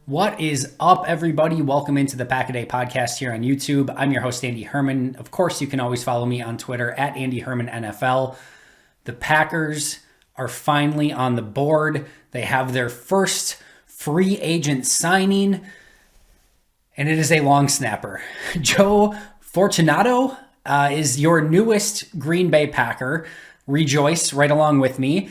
What is up, everybody? Welcome into the Pack a Day podcast here on YouTube. I'm your host, Andy Herman. Of course, you can always follow me on Twitter at Andy Herman NFL. The Packers are finally on the board. They have their first free agent signing, and it is a long snapper. Joe Fortunato is your newest Green Bay Packer. Rejoice right along with me.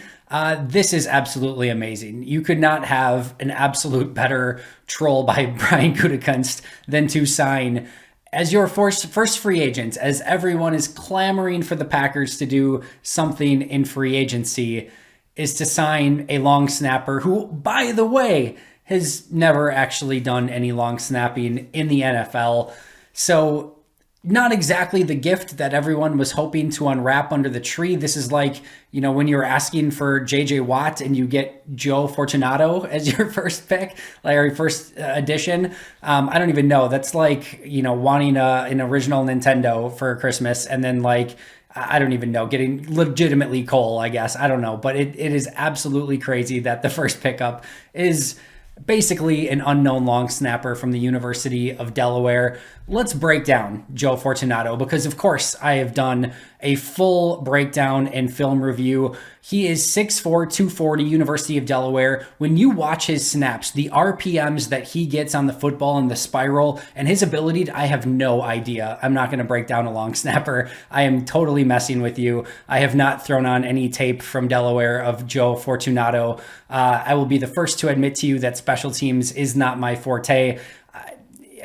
This is absolutely amazing. You could not have an absolute better troll by Brian Gutekunst than to sign as your first free agent, as everyone is clamoring for the Packers to do something in free agency, is to sign a long snapper who, by the way, has never actually done any long snapping in the NFL. So not exactly the gift that everyone was hoping to unwrap under the tree. This is like, when you're asking for JJ Watt and you get Joe Fortunato as your first pick, like your first addition. I don't even know. That's like, wanting an original Nintendo for Christmas and then I don't even know, getting legitimately Cole, I guess. I don't know. But it is absolutely crazy that the first pickup is basically an unknown long snapper from the University of Delaware. Let's break down Joe Fortunato because, of course, I have done a full breakdown and film review. He is 6'4", 240, University of Delaware. When you watch his snaps, the RPMs that he gets on the football and the spiral and his ability I have no idea. I'm not going to break down a long snapper. I am totally messing with you. I have not thrown on any tape from Delaware of Joe Fortunato. I will be the first to admit to you that special teams is not my forte.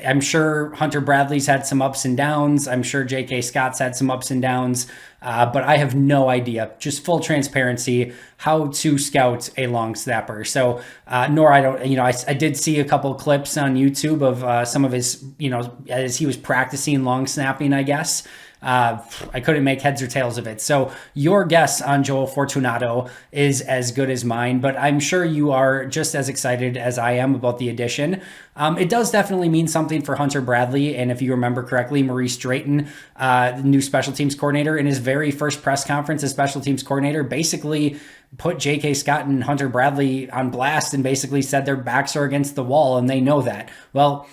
I'm sure Hunter Bradley's had some ups and downs. I'm sure J.K. Scott's had some ups and downs, but I have no idea, just full transparency, how to scout a long snapper. So, I did see a couple clips on YouTube of some of his, as he was practicing long snapping, I guess. I couldn't make heads or tails of it. So your guess on Joel Fortunato is as good as mine, but I'm sure you are just as excited as I am about the addition. It does definitely mean something for Hunter Bradley. And if you remember correctly, Maurice Drayton, the new special teams coordinator, in his very first press conference as special teams coordinator, basically put J.K. Scott and Hunter Bradley on blast and basically said their backs are against the wall and they know that. Well,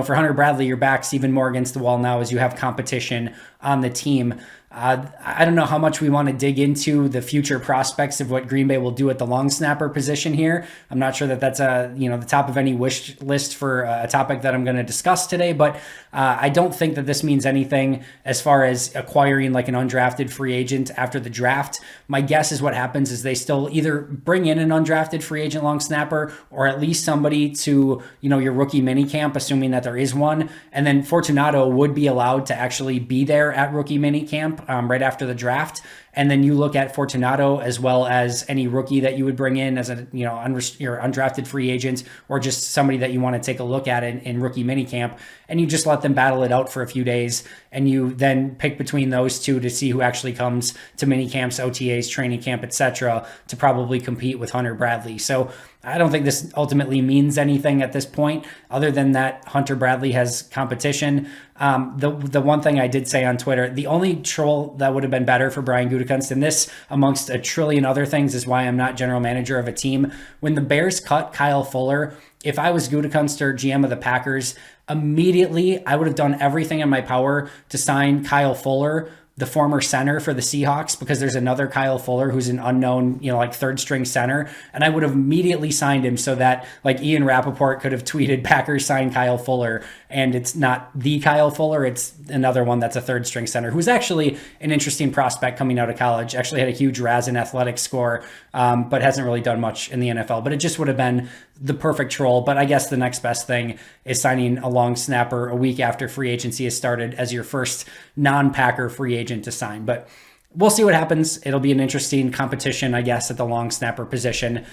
for Hunter Bradley, your back's even more against the wall now as you have competition on the team. I don't know how much we want to dig into the future prospects of what Green Bay will do at the long snapper position here. I'm not sure that that's the top of any wish list for a topic that I'm going to discuss today, but I don't think that this means anything as far as acquiring like an undrafted free agent after the draft. My guess is what happens is they still either bring in an undrafted free agent long snapper or at least somebody to, your rookie minicamp, assuming that there is one. And then Fortunato would be allowed to actually be there at rookie minicamp right after the draft. And then you look at Fortunato as well as any rookie that you would bring in as a your undrafted free agent or just somebody that you want to take a look at in rookie minicamp, and you just let them battle it out for a few days, and you then pick between those two to see who actually comes to minicamps, OTAs, training camp, etc., to probably compete with Hunter Bradley. So I don't think this ultimately means anything at this point, other than that Hunter Bradley has competition. The one thing I did say on Twitter, the only troll that would have been better for Brian Gutekunst, and this amongst a trillion other things is why I'm not general manager of a team. When the Bears cut Kyle Fuller, if I was Gutekunst or GM of the Packers, immediately I would have done everything in my power to sign Kyle Fuller, the former center for the Seahawks, because there's another Kyle Fuller who's an unknown, third string center. And I would have immediately signed him so that Ian Rappaport could have tweeted Packers sign Kyle Fuller. And it's not the Kyle Fuller. It's another one that's a third string center who's actually an interesting prospect coming out of college. Actually had a huge RAS in athletics score, but hasn't really done much in the NFL. But it just would have been the perfect troll. But I guess the next best thing is signing a long snapper a week after free agency has started as your first non-Packer free agent to sign. But we'll see what happens. It'll be an interesting competition, I guess, at the long snapper position.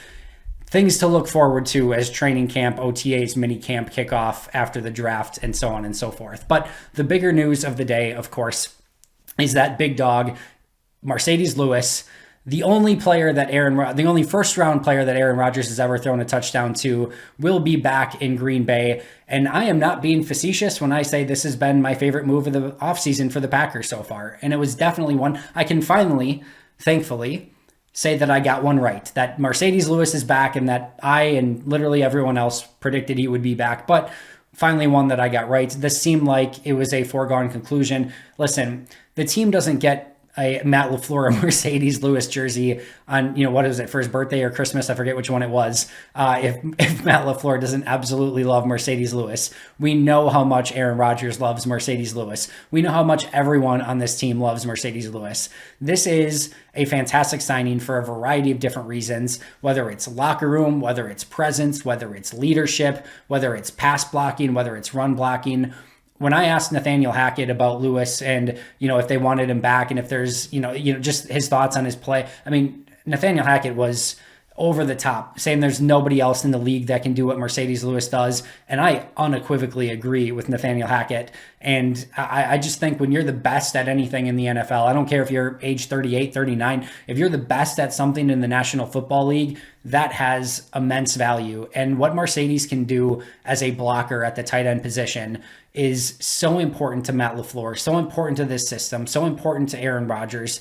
Things to look forward to as training camp, OTAs, mini camp kickoff after the draft, and so on and so forth. But the bigger news of the day, of course, is that big dog, Marcedes Lewis, the only first round player that Aaron Rodgers has ever thrown a touchdown to, will be back in Green Bay. And I am not being facetious when I say this has been my favorite move of the offseason for the Packers so far. And it was definitely one I can finally, thankfully, say that I got one right, that Marcedes Lewis is back and that I and literally everyone else predicted he would be back. But finally one that I got right. This seemed like it was a foregone conclusion. Listen, the team doesn't get a Matt LaFleur Marcedes Lewis jersey on, what is it, for his birthday or Christmas? I forget which one it was. If Matt LaFleur doesn't absolutely love Marcedes Lewis. We know how much Aaron Rodgers loves Marcedes Lewis. We know how much everyone on this team loves Marcedes Lewis. This is a fantastic signing for a variety of different reasons, whether it's locker room, whether it's presence, whether it's leadership, whether it's pass blocking, whether it's run blocking. When I asked Nathaniel Hackett about Lewis and, if they wanted him back and if there's, just his thoughts on his play, I mean, Nathaniel Hackett was over the top, saying there's nobody else in the league that can do what Marcedes Lewis does. And I unequivocally agree with Nathaniel Hackett. And I just think when you're the best at anything in the NFL, I don't care if you're age 38, 39, if you're the best at something in the National Football League, that has immense value. And what Marcedes can do as a blocker at the tight end position is so important to Matt LaFleur, so important to this system, so important to Aaron Rodgers.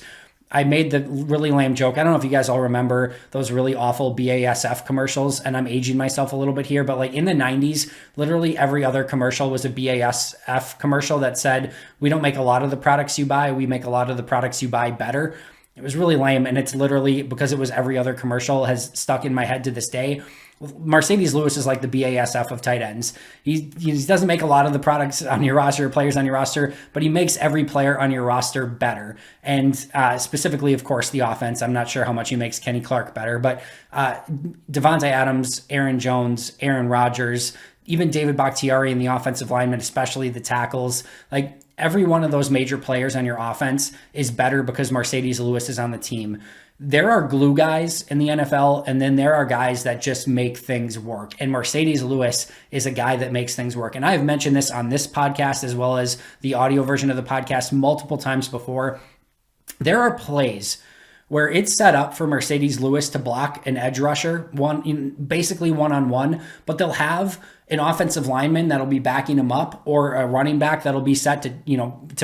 I made the really lame joke. I don't know if you guys all remember those really awful BASF commercials, and I'm aging myself a little bit here, but like in the 90s, literally every other commercial was a BASF commercial that said, we don't make a lot of the products you buy, we make a lot of the products you buy better. It was really lame, and it's literally, because it was every other commercial, has stuck in my head to this day. Marcedes Lewis is like the BASF of tight ends. He doesn't make a lot of the products on your roster, players on your roster, but he makes every player on your roster better. And specifically, of course, the offense. I'm not sure how much he makes Kenny Clark better, but Devontae Adams, Aaron Jones, Aaron Rodgers, even David Bakhtiari in the offensive lineman, especially the tackles, like every one of those major players on your offense is better because Marcedes Lewis is on the team. There are glue guys in the NFL, and then there are guys that just make things work. And Marcedes Lewis is a guy that makes things work. And I have mentioned this on this podcast as well as the audio version of the podcast multiple times before. There are plays where it's set up for Marcedes Lewis to block an edge rusher, basically one-on-one, but they'll have an offensive lineman that'll be backing him up, or a running back that'll be set to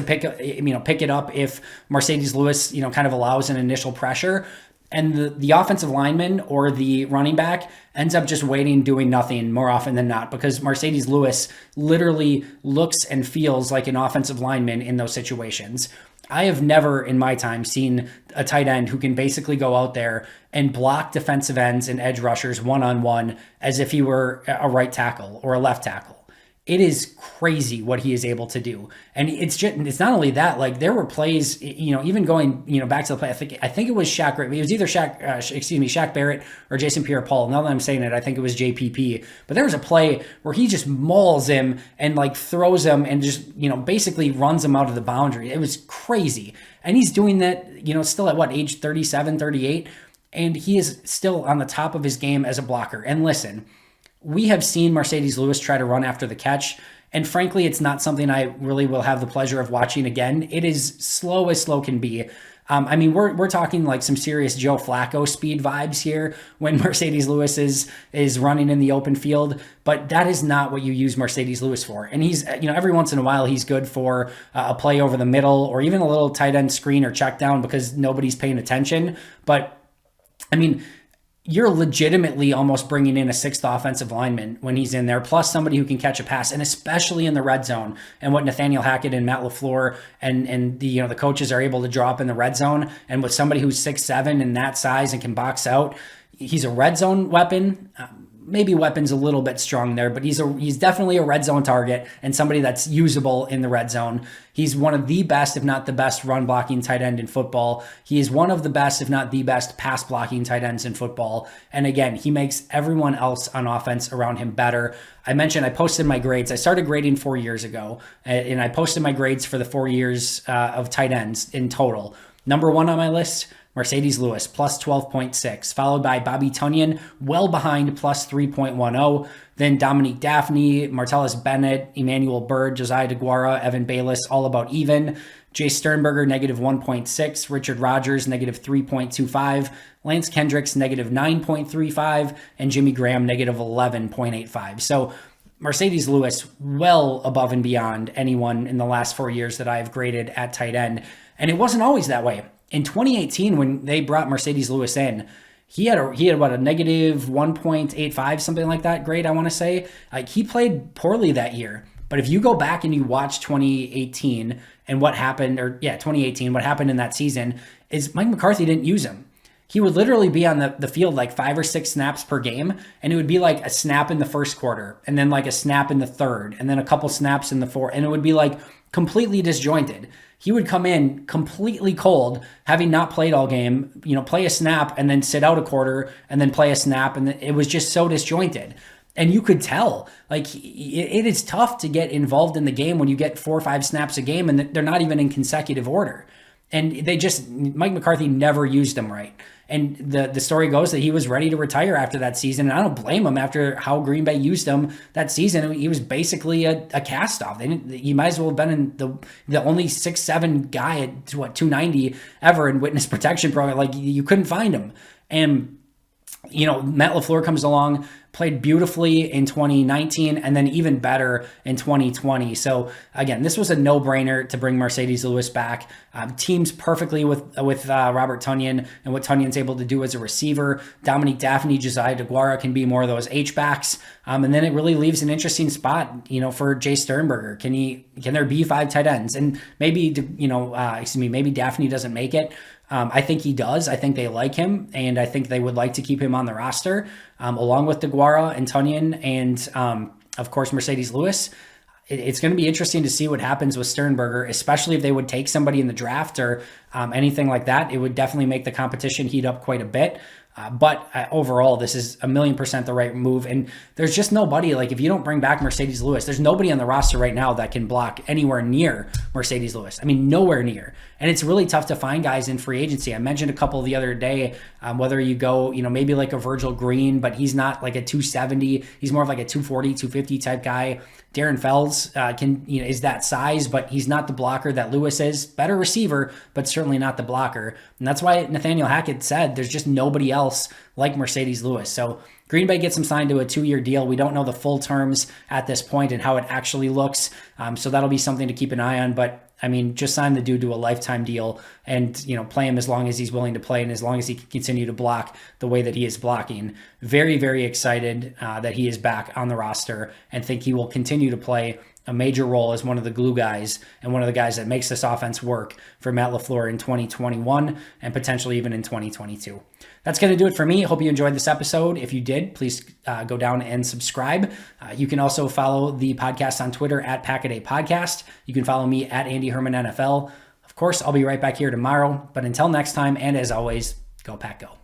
pick it up if Marcedes Lewis kind of allows an initial pressure, and the offensive lineman or the running back ends up just waiting, doing nothing more often than not, because Marcedes Lewis literally looks and feels like an offensive lineman in those situations. I have never in my time seen a tight end who can basically go out there and block defensive ends and edge rushers one-on-one as if he were a right tackle or a left tackle. It is crazy what he is able to do. And it's not only that, like there were plays, even going, back to the play, I think it was Shaq, it was either Shaq Barrett or Jason Pierre-Paul. Now that I'm saying it, I think it was JPP. But there was a play where he just mauls him and like throws him and just, basically runs him out of the boundary. It was crazy. And he's doing that, still at age 37, 38. And he is still on the top of his game as a blocker. And listen, we have seen Marcedes Lewis try to run after the catch, and frankly, it's not something I really will have the pleasure of watching again. It is slow as slow can be. We're talking like some serious Joe Flacco speed vibes here when Marcedes Lewis is running in the open field, but that is not what you use Marcedes Lewis for. And he's, every once in a while, he's good for a play over the middle or even a little tight end screen or check down because nobody's paying attention. But you're legitimately almost bringing in a sixth offensive lineman when he's in there, plus somebody who can catch a pass, and especially in the red zone. And what Nathaniel Hackett and Matt LaFleur and the coaches are able to draw up in the red zone, and with somebody who's 6'7" and that size and can box out, he's a red zone weapon. Maybe weapon's a little bit strong there, but he's definitely a red zone target and somebody that's usable in the red zone. He's one of the best, if not the best, run blocking tight end in football. He is one of the best, if not the best, pass blocking tight ends in football. And again, he makes everyone else on offense around him better. I mentioned I posted my grades. I started grading 4 years ago, and I posted my grades for the 4 years of tight ends in total. Number one on my list, Marcedes Lewis, plus 12.6, followed by Bobby Tunyon, well behind, plus 3.10. Then Dominique Daphne, Martellus Bennett, Emmanuel Byrd, Josiah DeGuara, Evan Bayless, all about even. Jay Sternberger, negative 1.6. Richard Rodgers, negative 3.25. Lance Kendricks, negative 9.35. And Jimmy Graham, negative 11.85. So Marcedes Lewis, well above and beyond anyone in the last 4 years that I have graded at tight end. And it wasn't always that way. In 2018, when they brought Marcedes Lewis in, he had what, a negative 1.85, something like that grade, I want to say. Like, he played poorly that year. But if you go back and you watch 2018 and what happened, 2018, what happened in that season is Mike McCarthy didn't use him. He would literally be on the field like 5 or 6 snaps per game, and it would be like a snap in the first quarter, and then like a snap in the third, and then a couple snaps in the fourth, and it would be like completely disjointed. He would come in completely cold, having not played all game, play a snap and then sit out a quarter and then play a snap, and it was just so disjointed. And you could tell, like, it is tough to get involved in the game when you get 4 or 5 snaps a game and they're not even in consecutive order. And Mike McCarthy never used them right. And the story goes that he was ready to retire after that season. And I don't blame him after how Green Bay used him that season. He was basically a cast-off. He might as well have been in the only 6'7" guy at 290 ever in witness protection program. Like, you couldn't find him. And Matt LaFleur comes along, played beautifully in 2019, and then even better in 2020. So again, this was a no-brainer to bring Marcedes Lewis back. Teams perfectly with Robert Tonyan and what Tunyan's able to do as a receiver. Dominique Dafney, Josiah DeGuara can be more of those H-backs. And then it really leaves an interesting spot, for Jay Sternberger. Can there be 5 tight ends? And maybe, maybe Dafney doesn't make it. I think he does. I think they like him, and I think they would like to keep him on the roster, along with DeGuara and Tonyan and, of course, Marcedes Lewis. It's going to be interesting to see what happens with Sternberger, especially if they would take somebody in the draft or anything like that. It would definitely make the competition heat up quite a bit. But overall, this is 1,000,000% the right move. And there's just nobody, like, if you don't bring back Marcedes Lewis, there's nobody on the roster right now that can block anywhere near Marcedes Lewis. I mean, nowhere near. And it's really tough to find guys in free agency. I mentioned a couple the other day, whether you go, maybe like a Virgil Green, but he's not like a 270. He's more of like a 240, 250 type guy. Darren Fells is that size, but he's not the blocker that Lewis is. Better receiver, but certainly not the blocker. And that's why Nathaniel Hackett said there's just nobody else like Marcedes Lewis. So Green Bay gets him signed to a 2-year deal. We don't know the full terms at this point and how it actually looks. So that'll be something to keep an eye on. But I mean, just sign the dude to a lifetime deal and, play him as long as he's willing to play and as long as he can continue to block the way that he is blocking. Very, very excited that he is back on the roster and think he will continue to play a major role as one of the glue guys and one of the guys that makes this offense work for Matt LaFleur in 2021 and potentially even in 2022. That's going to do it for me. Hope you enjoyed this episode. If you did, please go down and subscribe. You can also follow the podcast on Twitter at Packaday Podcast. You can follow me at Andy Herman NFL. Of course, I'll be right back here tomorrow. But until next time, and as always, go Pack Go.